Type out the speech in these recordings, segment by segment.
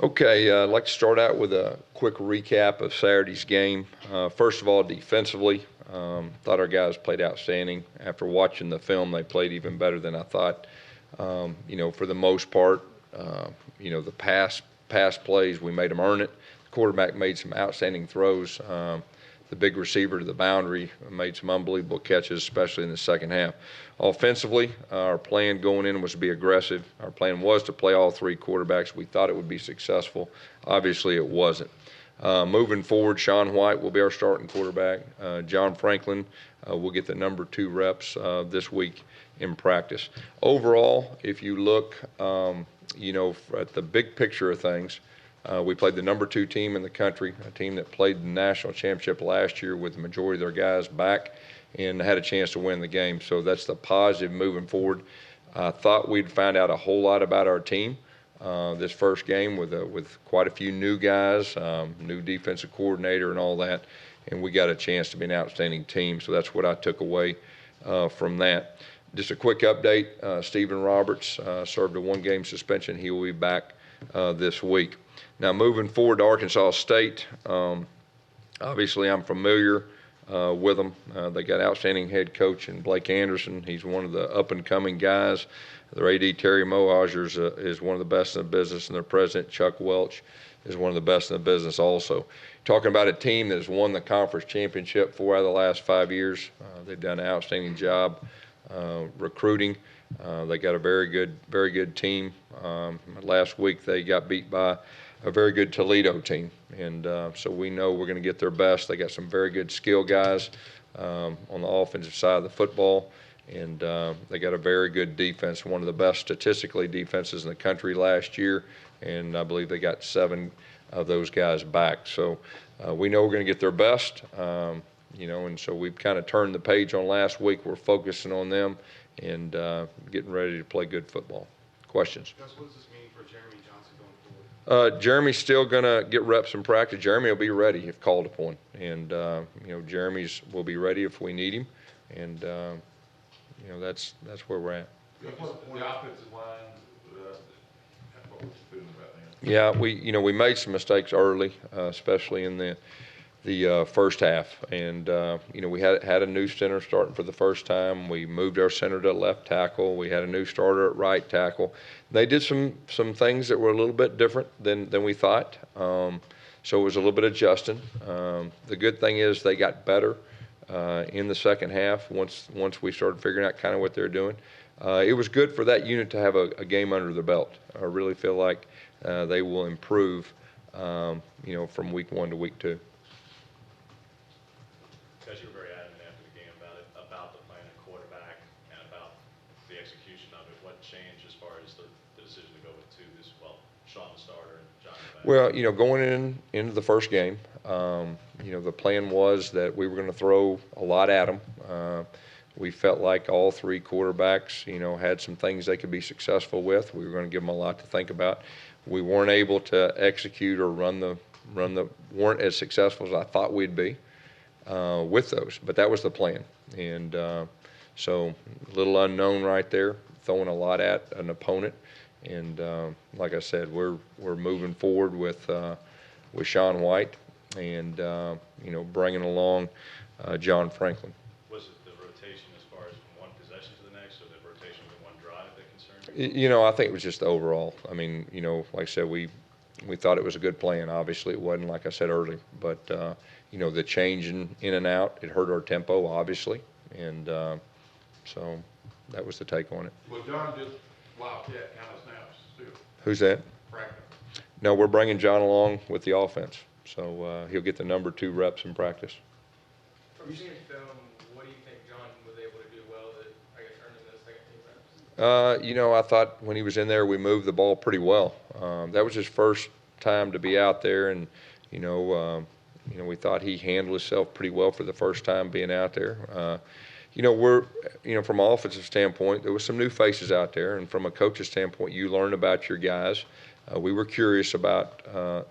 Okay, I'd like to start out with a quick recap of Saturday's game. First of all, defensively, thought our guys played outstanding. After watching the film, they played even better than I thought. For the most part, the pass plays, we made them earn it. The quarterback made some outstanding throws. The big receiver to the boundary made some unbelievable catches, especially in the second half. Offensively, our plan going in was to be aggressive. Our plan was to play all three quarterbacks. We thought it would be successful. Obviously, it wasn't. Moving forward, Sean White will be our starting quarterback. John Franklin will get the number 2 reps this week in practice. Overall, if you look, at the big picture of things, we played the number 2 team in the country, a team that played the national championship last year with the majority of their guys back and had a chance to win the game. So that's the positive moving forward. I thought we'd find out a whole lot about our team this first game with quite a few new guys, new defensive coordinator and all that, and we got a chance to be an outstanding team. So that's what I took away from that. Just a quick update, Stephen Roberts served a 1-game suspension. He will be back this week. Now, moving forward to Arkansas State, obviously I'm familiar with them. They got outstanding head coach in Blake Anderson. He's one of the up-and-coming guys. Their AD, Terry Mohauser, is one of the best in the business, and their president, Chuck Welch, is one of the best in the business also. Talking about a team that has won the conference championship 4 out of the last 5 years. They've done an outstanding job recruiting. They got a very good team. Last week they got beat by a very good Toledo team, and so we know we're going to get their best. They got some very good skill guys on the offensive side of the football, and they got a very good defense, one of the best statistically defenses in the country last year, and I believe they got 7 of those guys back. So we know we're going to get their best, and so we've kind of turned the page on last week. We're focusing on them and getting ready to play good football. Questions? Gus, what does this mean for Jeremy Johnson going forward? Jeremy's still going to get reps in practice. Jeremy will be ready if called upon. And, Jeremy's will be ready if we need him. And, that's where we're at. The offensive line, what was the feeling about that? Yeah, we made some mistakes early, especially in the first half, and we had a new center starting for the first time. We moved our center to left tackle. We had a new starter at right tackle. They did some things that were a little bit different than we thought, so it was a little bit adjusting. The good thing is they got better in the second half once we started figuring out kind of what they're doing. It was good for that unit to have a game under their belt. I really feel like they will improve from week 1 to week 2. Because you were very adamant after the game about the plan of quarterback and about the execution of it. What changed as far as the decision to go with 2? Sean the starter and John the back? Well, going into the first game, the plan was that we were going to throw a lot at them. We felt like all 3 quarterbacks, had some things they could be successful with. We were going to give them a lot to think about. We weren't able to execute or weren't as successful as I thought we'd be with those, but that was the plan. And so a little unknown right there, throwing a lot at an opponent. And like I said, we're moving forward with Sean White and bringing along John Franklin. Was it the rotation as far as from one possession to the next, or the rotation to one drive that concerned you? I think it was just the overall. I mean, like I said, we thought it was a good plan. Obviously, it wasn't, like I said earlier, but the change in and out, it hurt our tempo, obviously, and so that was the take on it. Well, John just Wildcat kind of snaps still. Who's that? Franklin. No, we're bringing John along with the offense, so he'll get the number 2 reps in practice. From seeing film, what do you think John was able to do well that, earned him those second team reps? I thought when he was in there, we moved the ball pretty well. That was his first time to be out there, and we thought he handled himself pretty well for the first time being out there. From an offensive standpoint, there was some new faces out there, and from a coach's standpoint, you learn about your guys. We were curious about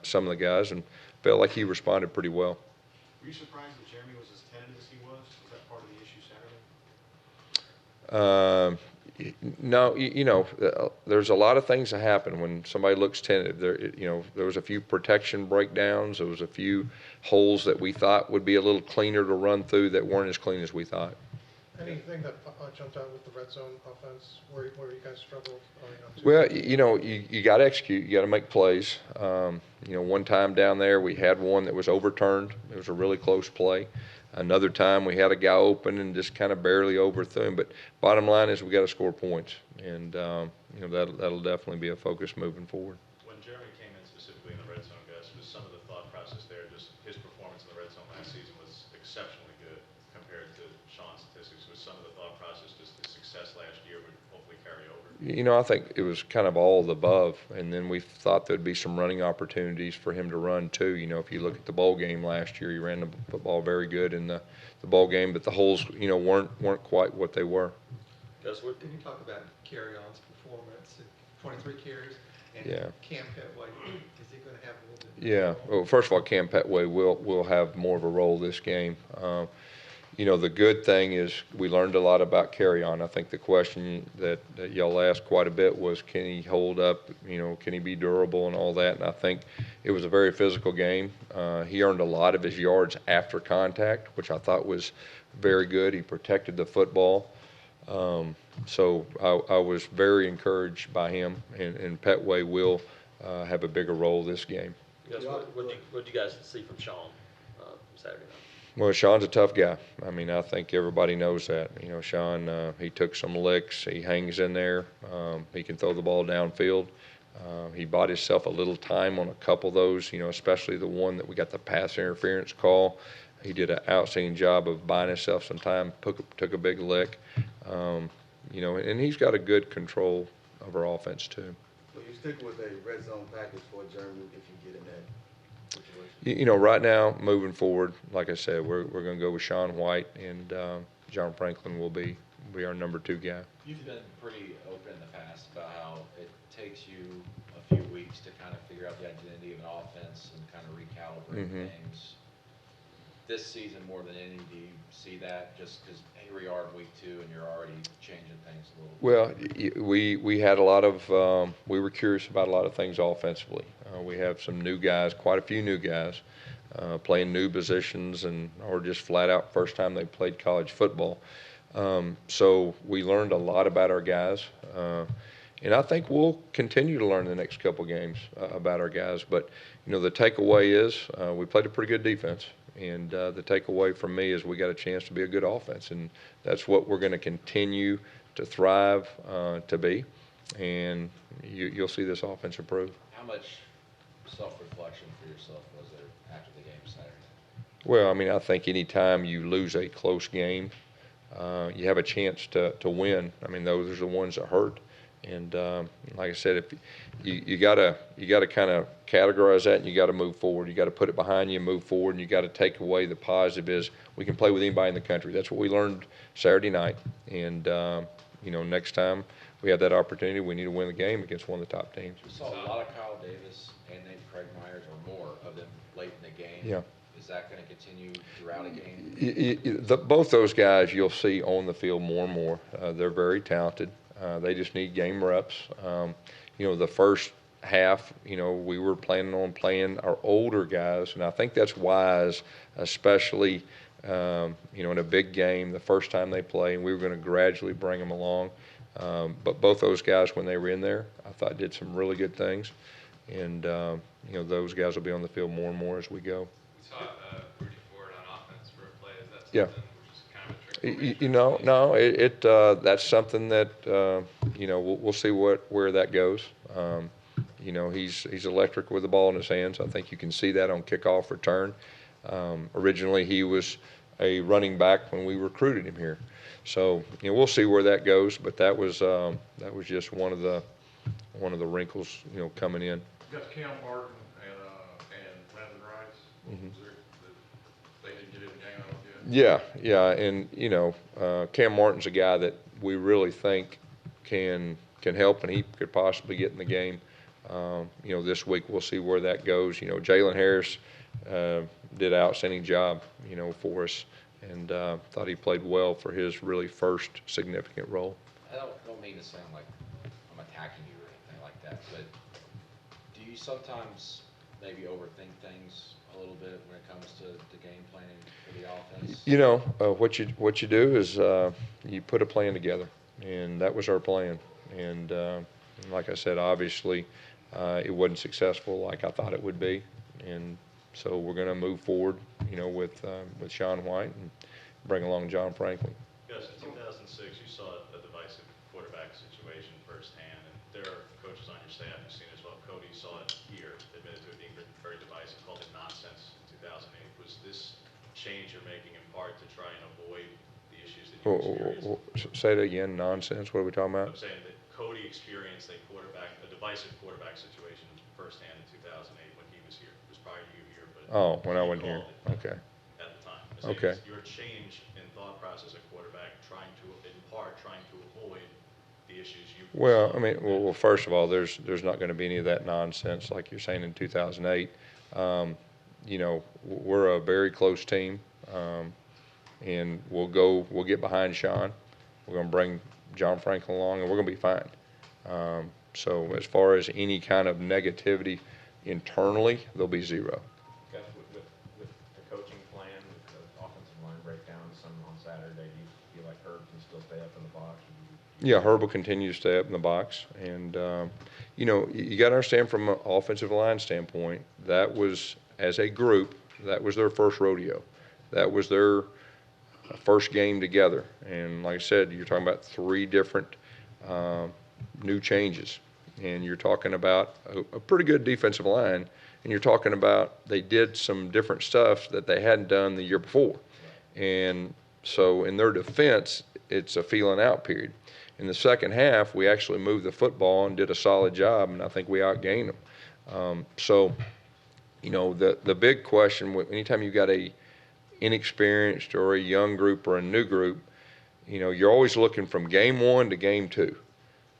some of the guys and felt like he responded pretty well. Were you surprised that Jeremy was as tentative as he was? Was that part of the issue Saturday? No, there's a lot of things that happen when somebody looks tentative. There was a few protection breakdowns. There was a few holes that we thought would be a little cleaner to run through that weren't as clean as we thought. Anything that jumped out with the red zone offense where you guys struggled? Well, you got to execute. You got to make plays. One time down there we had one that was overturned. It was a really close play. Another time we had a guy open and just kind of barely overthrew him. But bottom line is we got to score points, and that'll definitely be a focus moving forward. When Jeremy came in specifically in the red zone, Gus, was some of the thought process there, just his performance in the red zone last season was exceptionally good compared to Sean's statistics. Was some of the thought process just his success last year would hopefully carry over? I think it was kind of all of the above, and then we thought there'd be some running opportunities for him to run too. If you look at the bowl game last year, he ran the football very good in the bowl game, but the holes, weren't quite what they were. Gus, what can you talk about Carry-on's performance? 23 carries, and Yeah. Cam Petway, is he going to have a little bit? Yeah. Well, first of all, Cam Petway will have more of a role this game. The good thing is we learned a lot about Carry-on. I think the question that y'all asked quite a bit was, can he hold up? Can he be durable and all that? And I think it was a very physical game. He earned a lot of his yards after contact, which I thought was very good. He protected the football. So I was very encouraged by him, and Petway will have a bigger role this game. Gus, what did you guys see from Sean Saturday night? Well, Sean's a tough guy. I think everybody knows that. Sean, he took some licks. He hangs in there. He can throw the ball downfield. He bought himself a little time on a couple of those, especially the one that we got the pass interference call. He did an outstanding job of buying himself some time, took a big lick. And he's got a good control of our offense too. So you stick with a red zone package for Jeremy if you get in that situation? Right now, moving forward, like I said, we're going to go with Sean White, and John Franklin will be our number 2 guy. You've been pretty open in the past about how it takes you a few weeks to kind of figure out the identity of an offense and kind of recalibrate things. This season, more than any, do you see that just because here we are in week 2 and you're already changing things a little bit? Well, we had a lot of we were curious about a lot of things offensively. We have some new guys, quite a few new guys, playing new positions or just flat out first time they played college football. So we learned a lot about our guys. And I think we'll continue to learn the next couple games about our guys. But, the takeaway is we played a pretty good defense. And the takeaway from me is we got a chance to be a good offense. And that's what we're going to continue to thrive to be. And you'll see this offense improve. How much self-reflection for yourself was there after the game Saturday night? Well, I think any time you lose a close game, you have a chance to win. Those are the ones that hurt. And like I said, if you gotta kind of categorize that, and you got to move forward. You got to put it behind you and move forward, and you got to take away the positive. Is we can play with anybody in the country. That's what we learned Saturday night. And next time we have that opportunity, we need to win the game against one of the top teams. We saw a lot of Kyle Davis and then Craig Myers, or more of them late in the game. Yeah. Is that going to continue throughout a game? Both those guys you'll see on the field more and more. They're very talented. They just need game reps. The first half, we were planning on playing our older guys, and I think that's wise, especially, in a big game, the first time they play, and we were going to gradually bring them along. But both those guys, when they were in there, I thought did some really good things. And, those guys will be on the field more and more as we go. We saw Rudy Ford on offense for a play. Is that something Yeah. which is kind of a trick? No, that's something that we'll see where that goes. He's electric with the ball in his hands. I think you can see that on kickoff return. Originally, he was a running back when we recruited him here, so we'll see where that goes. But that was just one of the wrinkles coming in. You got Cam Martin and Landon Rice. They didn't get in the game, I don't get. Yeah, and Cam Martin's a guy that we really think can help, and he could possibly get in the game. This week we'll see where that goes. Jalen Harris did an outstanding job, for us, and thought he played well for his really first significant role. I don't don't mean to sound like I'm attacking you or anything like that, but do you sometimes maybe overthink things a little bit when it comes to the game planning for the offense? You know, what you do is you put a plan together, and that was our plan. And like I said, obviously it wasn't successful like I thought it would be, and so we're going to move forward, you know, with Sean White and bring along John Franklin. Gus, in 2006, you saw a divisive quarterback situation firsthand, and there are coaches on your staff who've seen it as well. Cody saw it here, admitted to it being very divisive, called it nonsense in 2008. Was this change you're making in part to try and avoid the issues that you experienced? Say that again, nonsense, what are we talking about? I'm saying that Cody experienced a divisive quarterback situation firsthand in 2008 when he was here. It was prior to you here, but Oh, when I he wasn't here. called it Okay. at the time. I'm saying Okay. it's your change in thought process at quarterback, trying to avoid the issues you. Well, saw. I mean, well, first of all, there's not going to be any of that nonsense like you're saying in 2008. You know, we're a very close team, and we'll get behind Sean. We're going to bring John Franklin along, and we're going to be fine. So as far as any kind of negativity internally, there'll be zero. Gus, with the coaching plan, with the offensive line breakdown, some on Saturday, do you feel like Herb can still stay up in the box? Yeah, Herb will continue to stay up in the box. And, you know, you got to understand from an offensive line standpoint, that was, as a group, that was their first rodeo. That was their first game together. And like I said, you're talking about 3 different new changes. And you're talking about a pretty good defensive line. And you're talking about they did some different stuff that they hadn't done the year before. And so in their defense, it's a feeling out period. In the second half, we actually moved the football and did a solid job, and I think we outgained them. So, you know, the big question, anytime you've got a inexperienced or a young group or a new group, you know, you're always looking from game 1 to game 2.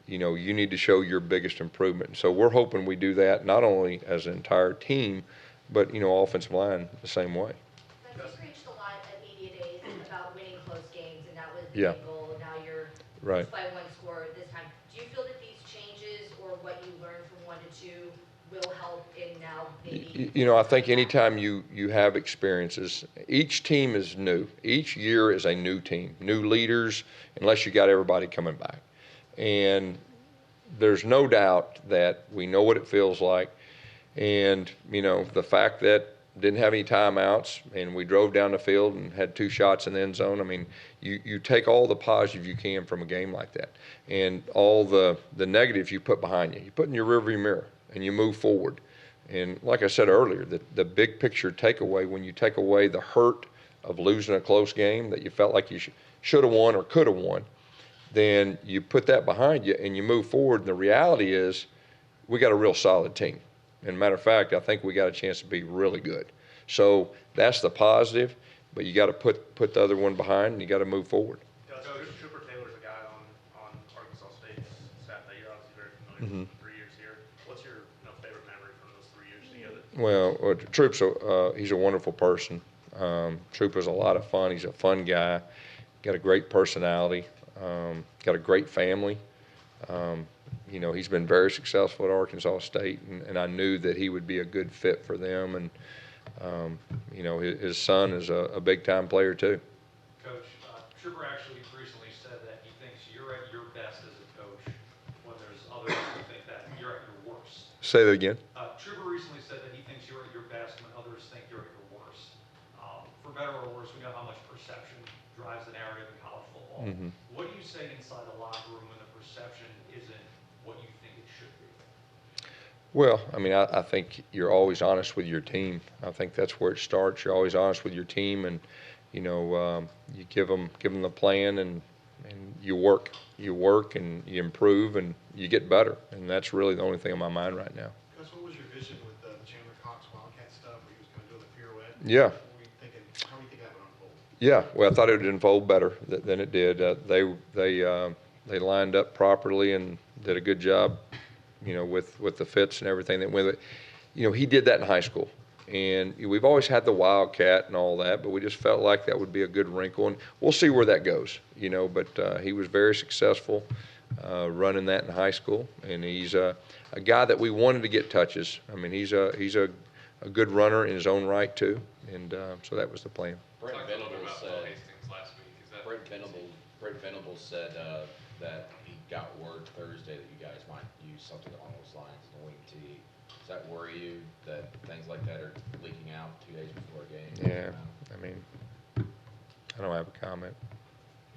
You know, you need to show your biggest improvement. So we're hoping we do that not only as an entire team, but, you know, offensive line the same way. You preached a lot at media days about winning close games, and that was the Yeah. main goal. Now you're Right. just by 1 score this time. Do you feel that these changes or what you learned from 1 to 2 will help in now maybe? You know, I think anytime you have experiences, each team is new. Each year is a new team, new leaders, unless you got everybody coming back. And there's no doubt that we know what it feels like. And, you know, the fact that didn't have any timeouts and we drove down the field and had 2 shots in the end zone. I mean, you take all the positive you can from a game like that and all the negatives you put behind you. You put in your rearview mirror and you move forward. And like I said earlier, the big picture takeaway, when you take away the hurt of losing a close game that you felt like you should have won or could have won, then you put that behind you and you move forward. And the reality is we got a real solid team. And matter of fact, I think we got a chance to be really good. So that's the positive, but you got to put the other one behind and you got to move forward. Coach Trooper Taylor's a guy on Arkansas State's staff that you're obviously very familiar with for 3 years here. What's your favorite memory from those 3 years together? Well, Troop's he's a wonderful person. Troop is a lot of fun. He's a fun guy. Got a great personality. Got a great family. You know, he's been very successful at Arkansas State, and I knew that he would be a good fit for them. And, you know, his son is a big-time player, too. Coach, Trooper actually recently said that he thinks you're at your best as a coach when there's others who think that you're at your worst. Say that again. Trooper recently said that he thinks you're at your best when others think you're at your worst. For better or worse, we know how much perception drives the narrative in college football. Mm-hmm. What do you say inside the locker room when the perception isn't what you think it should be? Well, I mean, I think you're always honest with your team. I think that's where it starts. You're always honest with your team, and you know, you give them the plan, and you work, and you improve, and you get better. And that's really the only thing on my mind right now. Gus, what was your vision with the Chandler Cox Wildcat stuff where he was going to do the pirouette? Yeah. How do you think that would unfold? Yeah, well, I thought it would unfold better than it did. They lined up properly and did a good job, you know, with the fits and everything that went with it. You know, he did that in high school, and we've always had the Wildcat and all that, but we just felt like that would be a good wrinkle, and we'll see where that goes, you know. But he was very successful. running that in high school, and he's a guy that we wanted to get touches. I mean, he's a good runner in his own right too, and so that was the plan. Brent Talked a little bit Venables about said, Will Hastings last week. Is that Brent Venables said that he got word Thursday that you guys might use something along those lines in the wing tee. Does that worry you that things like that are leaking out 2 days before a game? Yeah, I mean, I don't have a comment.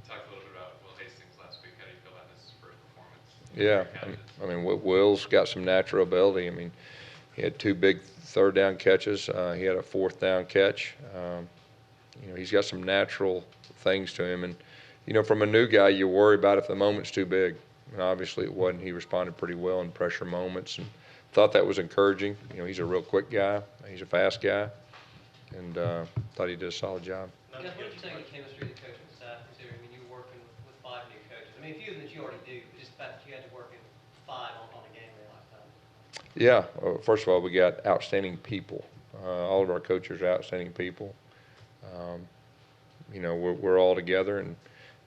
talked a little bit about Will Hastings last week? How do you feel about his first performance? Yeah, I mean, Will's got some natural ability. I mean, he had 2 big third down catches. He had a 4th down catch. You know, he's got some natural things to him. And, you know, from a new guy, you worry about if the moment's too big. And obviously it wasn't. He responded pretty well in pressure moments and thought that was encouraging. You know, he's a real quick guy. He's a fast guy. And thought he did a solid job. Guys, what did you think of the chemistry of the coaching staff, considering you were working with 5 new coaches? I mean, a few of them that you already do, but just the fact that you had to work in 5 on a game day lifetime. Yeah, first of all, we got outstanding people. All of our coaches are outstanding people. You know, we're all together, and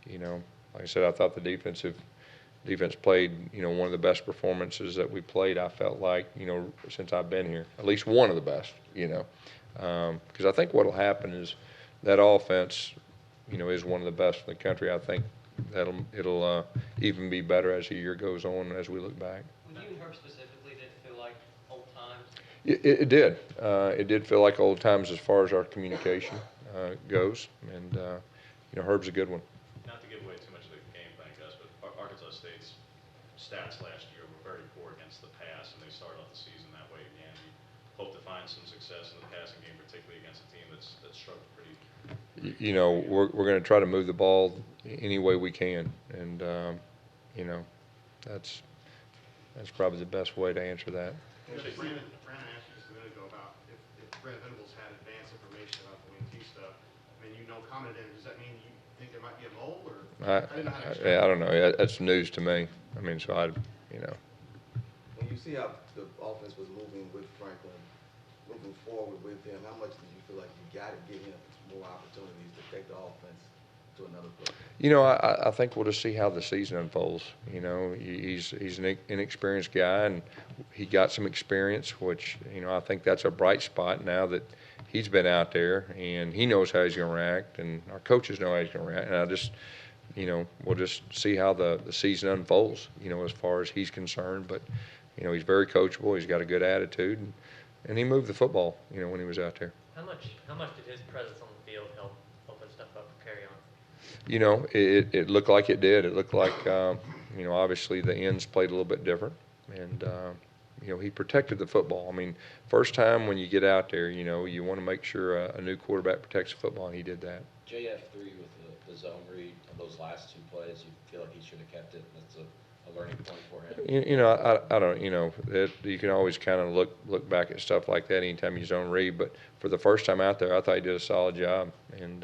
you know, like I said, I thought the defense played, you know, one of the best performances that we played. I felt like, you know, since I've been here, at least one of the best. You know, because I think what'll happen is that offense, you know, is one of the best in the country. I think it'll even be better as the year goes on as we look back. With you and Herb specifically, did it feel like old times? It did. It did feel like old times as far as our communication goes, and you know, Herb's a good one. Not to give away too much of the game plan, Gus, but Arkansas State's stats last year were very poor against the pass, and they started off the season that way again. You hope to find some success in the passing game, particularly against a team that's struggled pretty. You know, we're going to try to move the ball any way we can, and you know, that's probably the best way to answer that. Brandon asked you just a minute ago about if Brent Venables had advanced information about the wing T stuff. I mean, you know, commented, does that mean you think there might be a mole, or? I didn't know how to I don't know. That's news to me. I mean, so you know. When you see how the offense was moving with Franklin, moving forward with him, how much did you feel like you got to give him more opportunities to take the offense to another place? You know, I think we'll just see how the season unfolds. You know, he's an inexperienced guy, and he got some experience, which, you know, I think that's a bright spot now that he's been out there, and he knows how he's going to react, and our coaches know how he's going to react. And I just, you know, we'll just see how the season unfolds, you know, as far as he's concerned. But, you know, he's very coachable. He's got a good attitude, and he moved the football, you know, when he was out there. How much did his presence on the field help open stuff up for carry on? You know, it looked like it did. It looked like, you know, obviously the ends played a little bit different. And, you know, he protected the football. I mean, first time when you get out there, you know, you want to make sure a new quarterback protects the football, and he did that. JF3 with the zone read of those last 2 plays, you feel like he should have kept it. That's a learning point for him. You know, I don't, you know, you can always kind of look back at stuff like that anytime you zone read. But for the first time out there, I thought he did a solid job. And,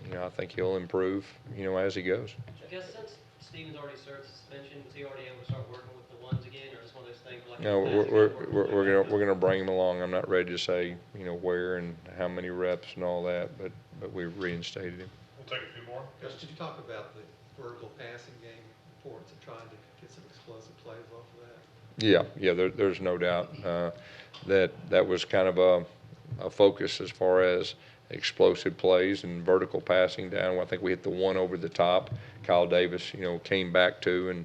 you know, I think he'll improve, you know, as he goes. I guess since Stevens already served suspension, was he already able to start working with the ones again, or just one of those things like? No, we're gonna bring him along. I'm not ready to say, you know, where and how many reps and all that, but we reinstated him. We'll take a few more. Gus, did you talk about the vertical passing game, importance of trying to get some explosive plays off of that? Yeah, there's no doubt that was kind of a focus as far as explosive plays and vertical passing down. I think we hit the one over the top. Kyle Davis, you know, came back to, and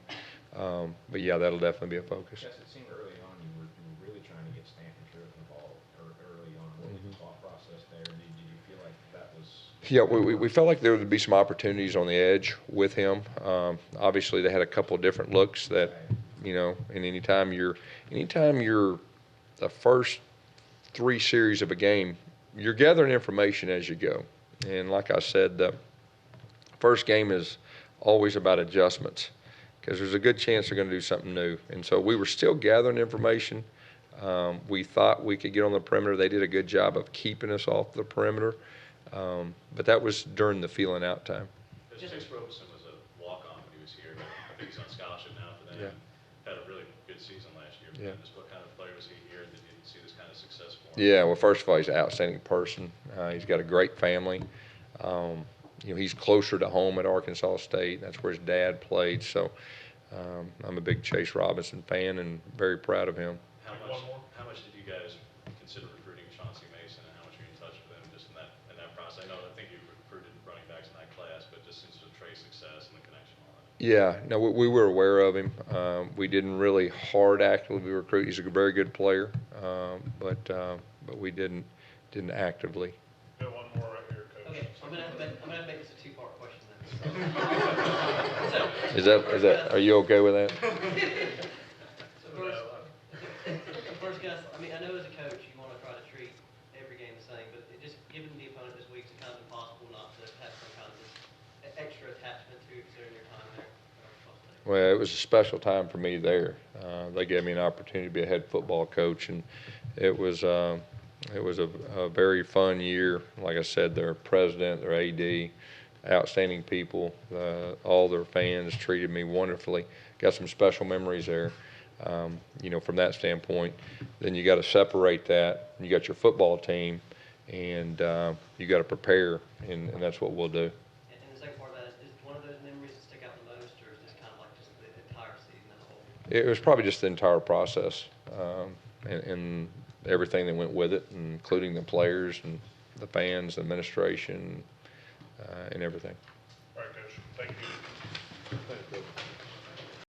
but yeah, that'll definitely be a focus. Yes, it seemed early on you were really trying to get Stanton Sherritt involved early on. What was the thought process there? Did you feel like that was? Yeah, we felt like there would be some opportunities on the edge with him. Obviously, they had a couple of different looks that, you know, and anytime you're the first 3 series of a game, you're gathering information as you go. And like I said, the first game is always about adjustments because there's a good chance they're going to do something new. And so we were still gathering information. We thought we could get on the perimeter. They did a good job of keeping us off the perimeter. But that was during the feeling out time. Chase Robeson was a walk-on when he was here, but I think he's on scholarship now for them. Yeah. Had a really good season last year. Yeah. Just what kind of player was he here? Did you see this kind of success for him? Yeah, well, first of all, he's an outstanding person. He's got a great family. You know, he's closer to home at Arkansas State. That's where his dad played. So, I'm a big Chase Robinson fan and very proud of him. How much did you guys consider recruiting Chauncey Mason, and how much were you in touch with him just in that process? I think you recruited running backs in that class, but just since the Trey's success and the connection and all that. Yeah, no, we were aware of him. We didn't really hard actively recruit. He's a very good player, but we didn't actively. Got one more right here, Coach. Okay, I'm gonna have to make this a two-part question then. Is that? Are you okay with that? So first, Gus, I mean, I know as a coach, you want to try to treat every game the same, but just given the opponent this week, it's kind of impossible not to have some kind of extra attachment to considering your time there. Well, it was a special time for me there. They gave me an opportunity to be a head football coach, and it was a very fun year. Like I said, their president, their AD, outstanding people. All their fans treated me wonderfully. Got some special memories there. From that standpoint, then you got to separate that. You got your football team, and you got to prepare, and that's what we'll do. And the second part of that is one of those memories that stick out the most, or is just kind of like just the entire season as a whole? It was probably just the entire process, and everything that went with it, including the players and the fans, the administration, and everything. All right, Coach. Thank you. Thank you.